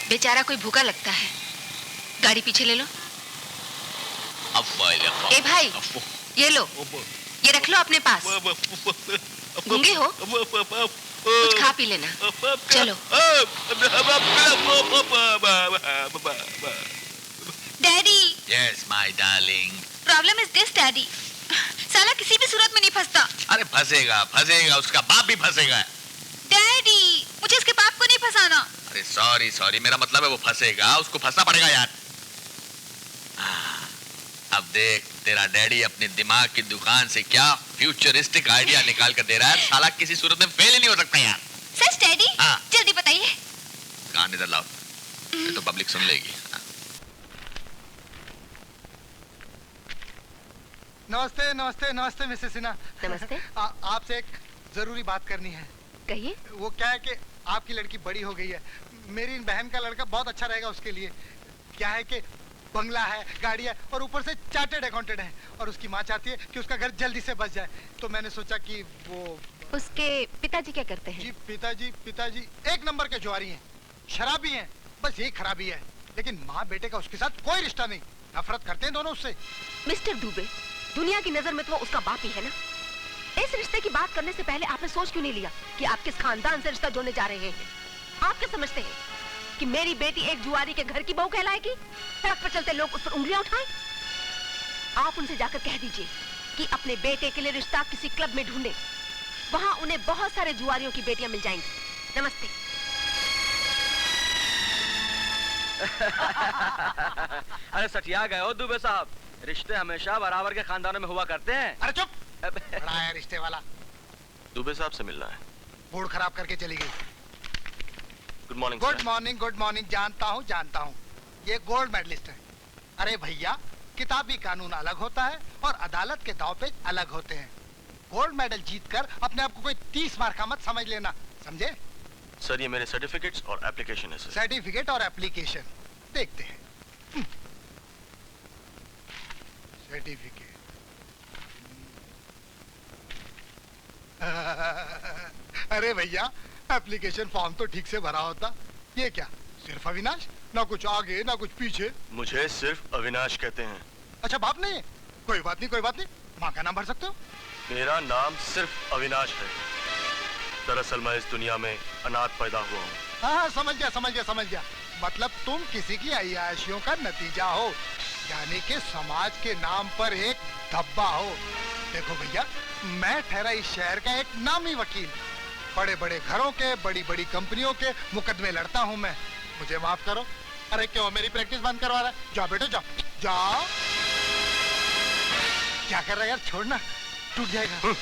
बेचारा कोई भूखा लगता है। गाड़ी पीछे ले लो। ए भाई, ये लो, ये रख लो अपने पास। गूंगे हो? कुछ खा पी लेना। चलो। Daddy. Yes, my darling. Problem is this daddy, साला किसी भी सूरत में नहीं फंसता। अरे फंसेगा फंसेगा, उसका बाप भी फंसेगा। डैडी, मुझे इसके बाप को नहीं फंसाना। अरे सॉरी सॉरी, मेरा मतलब है वो फंसेगा, उसको फंसना पड़ेगा यार। अब देख, तेरा डैडी अपने दिमाग की दुकान से क्या फ्यूचरिस्टिक आइडिया निकाल कर दे रहा है। साला किसी सूरत में फेल ही नहीं हो सकता यार। सच डैडी? हाँ। जल्दी बताइए। कान इधर लाओ, ये तो पब्लिक सुन लेगी। नमस्ते नमस्ते नमस्ते मिसेस सिन्हा। नमस्ते। आपसे एक जरूरी बात करनी है। कहिए। वो क्या है कि आपकी लड़की बड़ी हो गई है, मेरी बहन का लड़का बहुत अच्छा रहेगा उसके लिए। क्या है कि बंगला है, गाड़ी है और ऊपर से चार्टर्ड अकाउंटेंट है, और उसकी माँ चाहती है कि उसका घर जल्दी से बच जाए। तो मैंने सोचा कि वो उसके पिताजी क्या करते हैं? जी पिताजी एक नंबर के जुआरी हैं, शराबी हैं, बस यही खराबी है। लेकिन माँ बेटे का उसके साथ कोई रिश्ता नहीं, नफरत करते हैं दोनों उससे। मिस्टर दुबे, दुनिया की नजर में तो वो उसका बाप ही है ना। इस रिश्ते की बात करने से पहले आपने सोच क्यों नहीं लिया कि आप किस खानदान से रिश्ता जोड़ने जा रहे हैं? आप क्या समझते हैं कि मेरी बेटी एक जुआरी के घर की बहू कहलाएगी? सड़क पर चलते लोग उस पर उंगलियां उठाएं? आप उनसे जाकर कह दीजिए कि अपने बेटे के लिए रिश्ता किसी क्लब में ढूंढे, वहां उन्हें बहुत सारे जुआरियों की बेटियां मिल जाएंगी। नमस्ते। अरे सटिया गए हो दुबे साहब, रिश्ते हमेशा बराबर के खानदानों में हुआ करते हैं। अरे चुप, बड़ा है रिश्ते वाला। दुबे साहब से मिलना है। मूड खराब करके चली गई। Good morning. Good morning good morning. जानता हूँ, ये गोल्ड मेडलिस्ट है। अरे भैया, किताबी कानून अलग होता है और अदालत के दाव पेच अलग होते हैं। गोल्ड मेडल जीतकर अपने आप को कोई 30 मार का मत समझ लेना, समझे? सर ये मेरे सर्टिफिकेट्स और एप्लीकेशन है सर। सर्टिफिकेट और एप्लीकेशन देखते हैं। सर्टिफिकेट। अरे भैया, एप्लीकेशन फॉर्म तो ठीक से भरा होता। ये क्या, सिर्फ अविनाश, ना कुछ आगे ना कुछ पीछे। मुझे सिर्फ अविनाश कहते हैं। अच्छा बाप नहीं है? कोई बात नहीं, माँ का नाम भर सकते हो। मेरा नाम सिर्फ अविनाश है। दरअसल मैं इस दुनिया में अनाथ पैदा हुआ हूँ। हाँ समझ गया। मतलब तुम किसी की अय्याशियों का नतीजा हो, यानी कि समाज के नाम पर एक धब्बा हो। देखो भैया, मैं ठहरा इस शहर का एक नामी वकील, बड़े बड़े घरों के, बड़ी बड़ी कंपनियों के मुकदमे लड़ता हूँ मैं। मुझे माफ करो। अरे क्यों मेरी प्रैक्टिस बंद करवा रहा है? जाओ बेटो जाओ। क्या कर रहा है यार, छोड़ना, टूट जाएगा।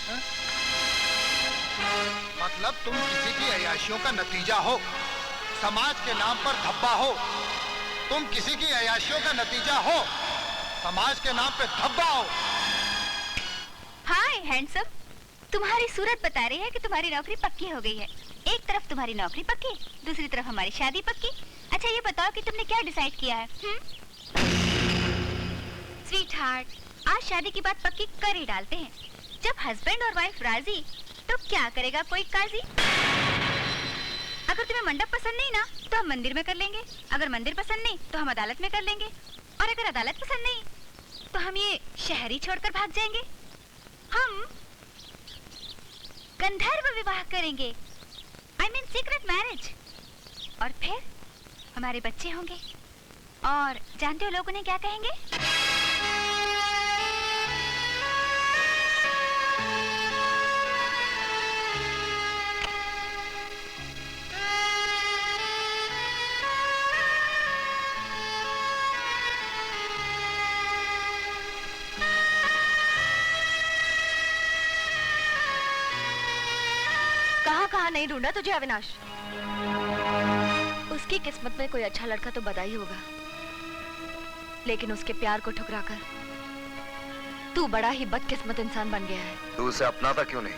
मतलब तुम किसी की अय्याशियों का नतीजा हो, समाज के नाम पर धब्बा हो। तुम किसी की अय्याशियों का नतीजा हो, समाज के नाम पे धब्बा हो। हाय हैंडसम, तुम्हारी सूरत बता रही है कि तुम्हारी नौकरी पक्की हो गई है। एक तरफ तुम्हारी नौकरी पक्की, दूसरी तरफ हमारी शादी पक्की। अच्छा ये बताओ कि तुमने क्या डिसाइड किया है? स्वीट हार्ट, आज शादी की बात पक्की कर ही डालते हैं। जब हस्बैंड और वाइफ राजी, तो क्या करेगा कोई काजी? अगर तुम्हें मंडप पसंद नहीं ना, तो हम मंदिर में कर लेंगे। अगर मंदिर पसंद नहीं, तो हम अदालत में कर लेंगे। और अगर अदालत पसंद नहीं, तो हम ये शहर ही छोड़कर भाग जाएंगे। हम गंधर्व विवाह करेंगे, I mean सीक्रेट मैरिज। और फिर हमारे बच्चे होंगे, और जानते हो लोग उन्हें क्या कहेंगे? कहाँ नहीं ढूंढा तुझे अविनाश? उसकी किस्मत में कोई अच्छा लड़का तो बधाई होगा, लेकिन उसके प्यार को ठुकराकर तू बड़ा ही बदकिस्मत इंसान बन गया है। तू उसे अपनाता क्यों नहीं?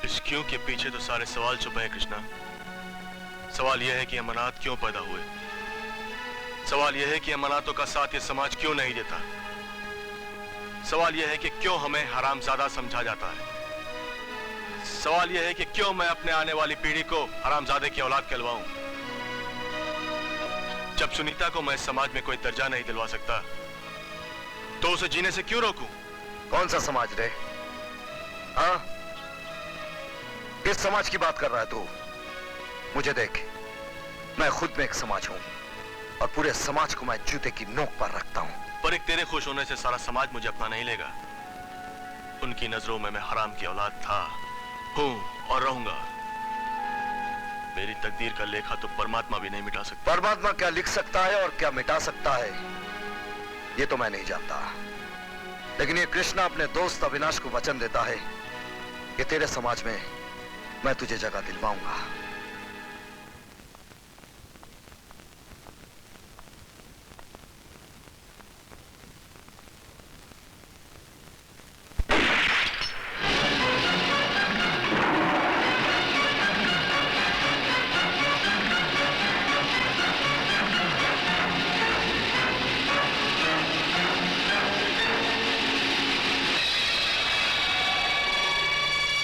इस क्यों के पीछे तो सारे सवाल छुपे हैं कृष्णा। सवाल यह है कि हम अनाथ क्यों पैदा हुए। सवाल यह है कि हम अनाथों का साथ ये समाज क्यों नहीं देता। सवाल यह है कि क्यों हमें हरामजादा समझा जाता है। सवाल यह है कि क्यों मैं अपने आने वाली पीढ़ी को हरामजादे की औलाद कहलवाऊं। जब सुनीता को मैं इस समाज में कोई दर्जा नहीं दिलवा सकता तो उसे जीने से क्यों रोकूं? कौन सा समाज रे? हाँ, किस समाज की बात कर रहा है तू? मुझे देख, मैं खुद में एक समाज हूं और पूरे समाज को मैं जूते की नोक पर रखता हूं। पर एक तेरे खुश होने से सारा समाज मुझे अपना नहीं लेगा। उनकी नजरों में मैं हराम की औलाद था, हूं और रहूंगा। मेरी तकदीर का लेखा तो परमात्मा भी नहीं मिटा सकता। परमात्मा क्या लिख सकता है और क्या मिटा सकता है, ये तो मैं नहीं जानता। लेकिन ये कृष्णा अपने दोस्त अविनाश को वचन देता है कि तेरे समाज में मैं तुझे जगह दिलवाऊंगा।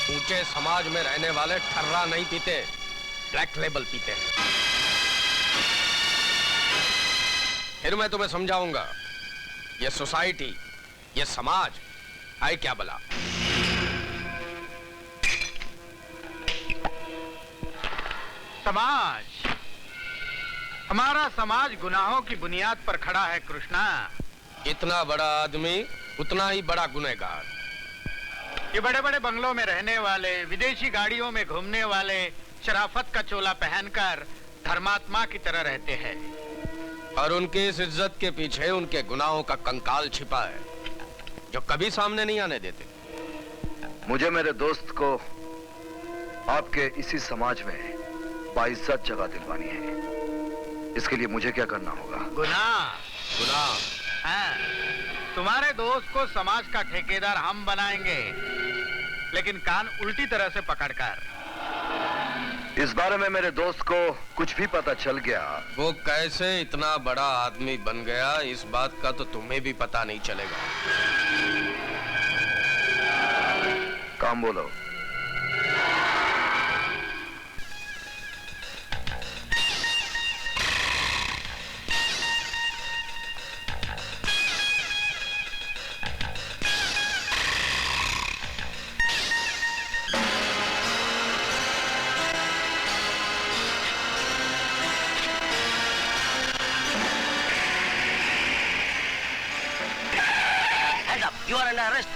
ऊंचे समाज में रहने वाले ठर्रा नहीं पीते, ब्लैक लेबल पीते हैं। फिर मैं तुम्हें समझाऊंगा, ये सोसाइटी, ये समाज है क्या भला। समाज, हमारा समाज गुनाहों की बुनियाद पर खड़ा है कृष्णा। इतना बड़ा आदमी उतना ही बड़ा गुनहगार। ये बड़े बड़े बंगलों में रहने वाले, विदेशी गाड़ियों में घूमने वाले, शराफत का चोला पहनकर धर्मात्मा की तरह रहते हैं। और उनकी इस इज्जत के पीछे उनके गुनाहों का कंकाल छिपा है, जो कभी सामने नहीं आने देते। मुझे मेरे दोस्त को आपके इसी समाज में बाइज्जत जगह दिलवानी है। इसके लिए मुझे क्या करना होगा? गुनाह। हाँ, तुम्हारे दोस्त को समाज का ठेकेदार हम बनाएंगे, लेकिन कान उल्टी तरह से पकड़कर। इस बारे में मेरे दोस्त को कुछ भी पता चल गया, वो कैसे इतना बड़ा आदमी बन गया, इस बात का तो तुम्हें भी पता नहीं चलेगा। काम बोलो। You are under arrest.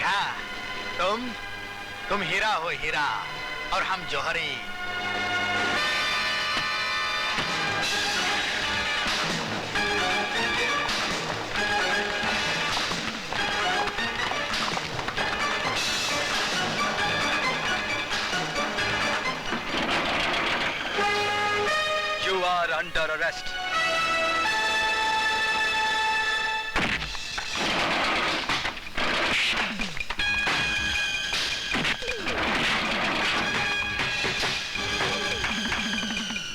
देखा, तुम हीरा हो हीरा और हम जौहरी। You are under arrest.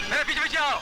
मेरे पीछे पीछे आओ।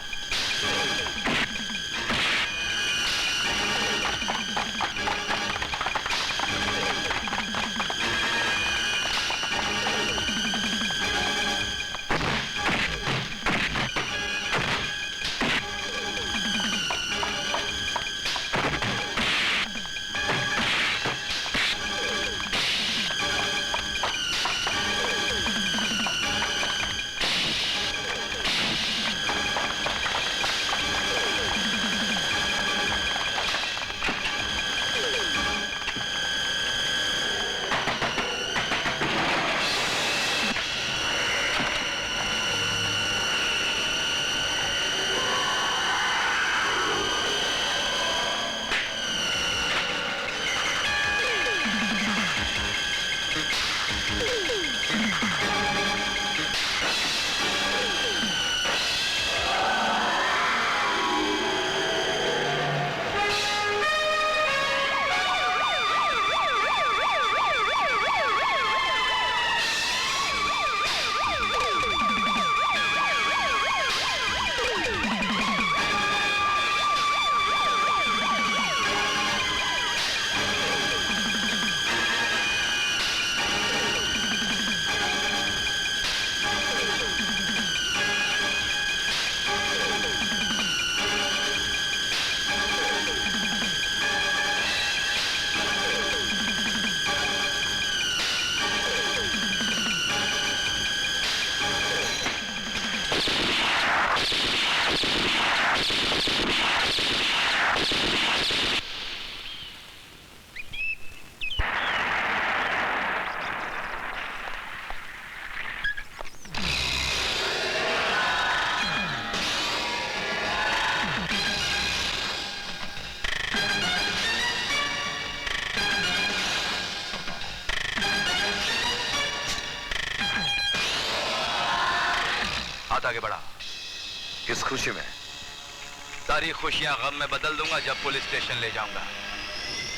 आगे बढ़ा। किस खुशी में? सारी खुशियां गम में बदल दूंगा जब पुलिस स्टेशन ले जाऊंगा।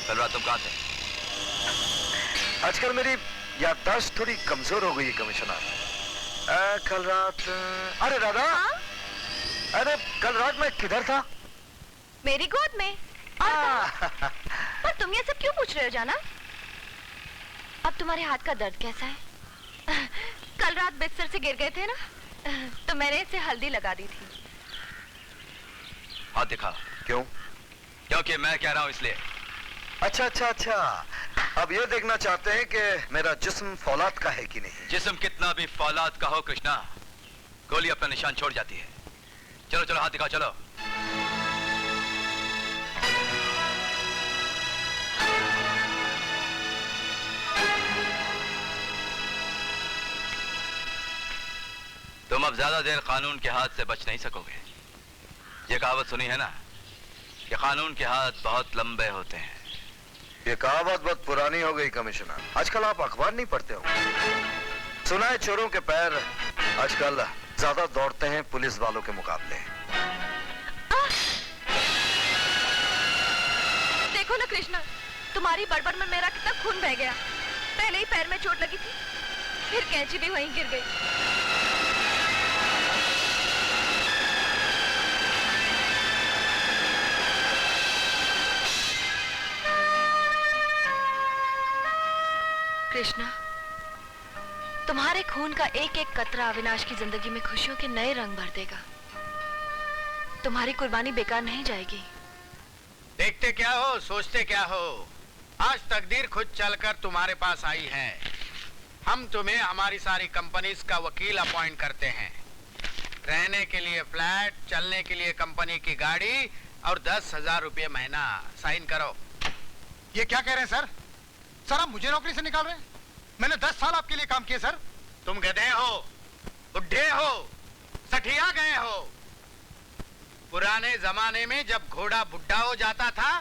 कल रात तुम कहां थे? आजकल मेरी याददाश्त थोड़ी कमजोर हो गई है कमिश्नर। कल रात, अरे दादा, अरे कल रात मैं किधर था? मेरी गोद में। पर तुम ये सब क्यों पूछ रहे हो जाना? अब तुम्हारे हाथ का दर्द कैसा है? कल रात बिस्तर से गिर गए थे ना, तो मैंने इसे हल्दी लगा दी थी। हाथ दिखा। क्यों? क्योंकि मैं कह रहा हूं इसलिए। अच्छा अच्छा अच्छा, अब ये देखना चाहते हैं कि मेरा जिस्म फौलाद का है कि नहीं। जिस्म कितना भी फौलाद का हो कृष्णा, गोली अपना निशान छोड़ जाती है। चलो चलो हाथ दिखाओ, चलो। तुम अब ज्यादा देर कानून के हाथ से बच नहीं सकोगे। ये कहावत सुनी है ना कि कानून के हाथ बहुत लंबे होते हैं। ये कहावत बहुत पुरानी हो गई कमिश्नर। आजकल आप अखबार नहीं पढ़ते हो? सुना है चोरों के पैर आजकल ज्यादा दौड़ते हैं पुलिस वालों के मुकाबले। देखो ना कृष्णा, तुम्हारी बड़बड़ में मेरा कितना खून बह गया। पहले ही पैर में चोट लगी थी, फिर कैंची भी वहीं गिर गई। कृष्णा, तुम्हारे खून का एक एक कतरा अविनाश की जिंदगी में खुशियों के नए रंग भर देगा। तुम्हारी कुर्बानी बेकार नहीं जाएगी। देखते क्या हो, सोचते क्या हो। आज तकदीर खुद चलकर तुम्हारे पास आई है। हम तुम्हें हमारी सारी कंपनीज का वकील अपॉइंट करते हैं। रहने के लिए फ्लैट, चलने के लिए कंपनी की गाड़ी और 10,000 रुपये महीना। साइन करो। ये क्या कह रहे हैं सर? सर आप मुझे नौकरी से निकाल रहे हैं? मैंने 10 साल आपके लिए काम किए सर। तुम गधे हो, बुढ़े हो, सठिया गए हो। पुराने जमाने में जब घोड़ा बुढ़ा हो जाता था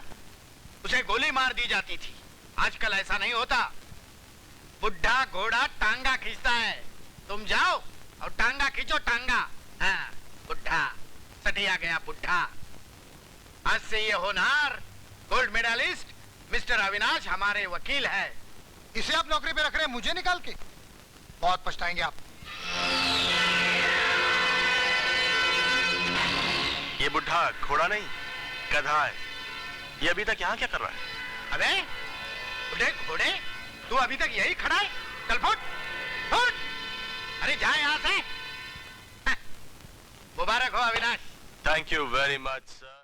उसे गोली मार दी जाती थी। आजकल ऐसा नहीं होता। बुढ़ा घोड़ा टांगा खींचता है। तुम जाओ और टांगा खींचो, टांगा। हाँ, बुढ़ा, सठिया गया बुढ़ा। आज से ये होनहार गोल्ड मेडलिस्ट मिस्टर अविनाश हमारे वकील है। इसे आप नौकरी पे रख रहे हैं मुझे निकाल के? बहुत पछताएंगे आप। ये बुढ़ा घोड़ा नहीं, गधा है। ये अभी तक यहाँ क्या कर रहा है? अबे बुढ़े घोड़े, तू अभी तक यही खड़ा है? चल फुट फुट। अरे जा यहाँ से। मुबारक हो Avinash. Thank you very much sir.